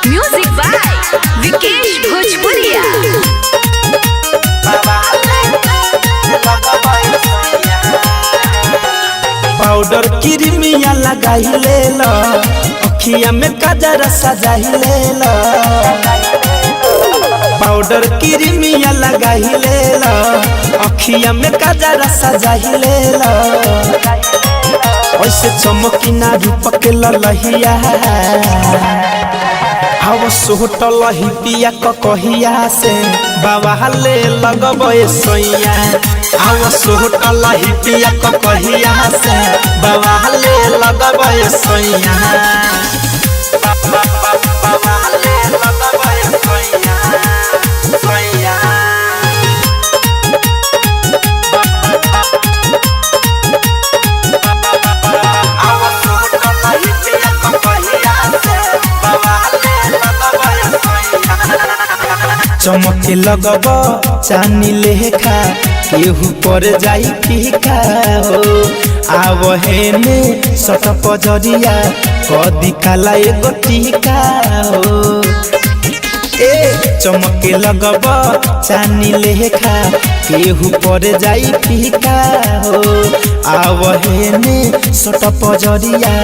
Music by Vikesh भोजपुरिया। Powder Crimea लगाई ले लो, अखिया में काजर सजाई ले लो। पाउडर क्रीमिया लगाई ले लो, अखिया में काजर सजाई ले लो। ऐसे चमकी ना रूप के ललहिया, हव सोहट लही पिया कहिया से बाबा ले लगबे सैया। हव सोहट लही पिया कहिया से बाबा ले लगबे सैया। बाबा ले लगबे सैया सैया। चमके लगब चानी लेखा, केहू पर जाई फीका हो। आवहेने सट पजरिया कदी काला एगो टीका हो। चमके लगब चानी लेखा, केहू पर जाई फीका हो। आवहेने सट पजरिया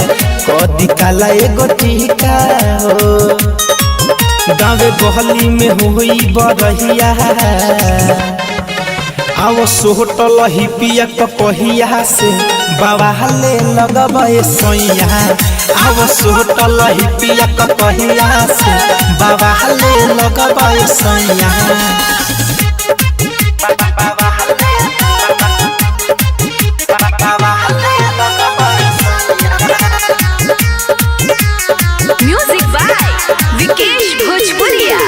कदी काला एगो टीका हो। गाँवे गहली में हुई बरहिया, आओ सोहट लही पिया कहिया से बाबा ले लगबे सैया। आओ सोहट लही पिया कहिया से बाबा ले लगबे सैया। म्यूजिक बाय विकेश भोजपुरिया।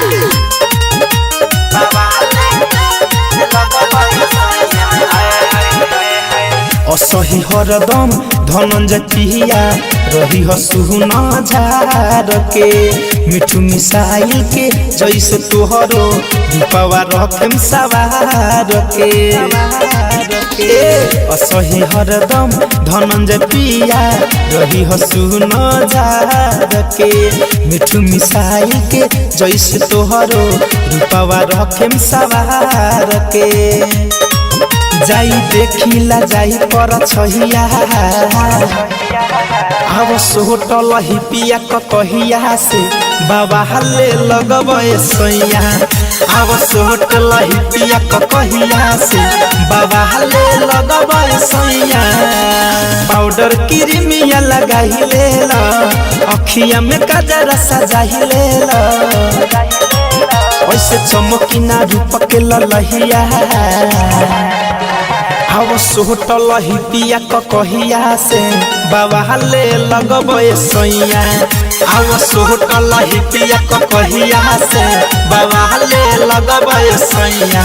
असही हरदम धनंजय पिया रही सुना झार के। मिठू मिसाइल के जैसे तोहरो रूपवा रखेम सवार के। असही हरदम धनंजय पिया रही सुना झार के। मिठू मिसाइल के जैसे तोहरो रूपवा रखेम सवार के। जाई देखिला जाई पर छहिया, आव सोहट लही पिया कहिया से बाबा ले लगबे सैया। आव सोहट लही पिया कहिया से बाबा ले लगबे सैया। पाउडर क्रीमिया लगाई ले लो, अखिया में काजर सजाई ले लो। ऐसे चमकी ना रूप के ललहिया, हव सोहट लही पिया कहिया से बाबा ले लगबे सैया। हव सोहट लही पिया कहिया से बाबा ले लगबे सैया।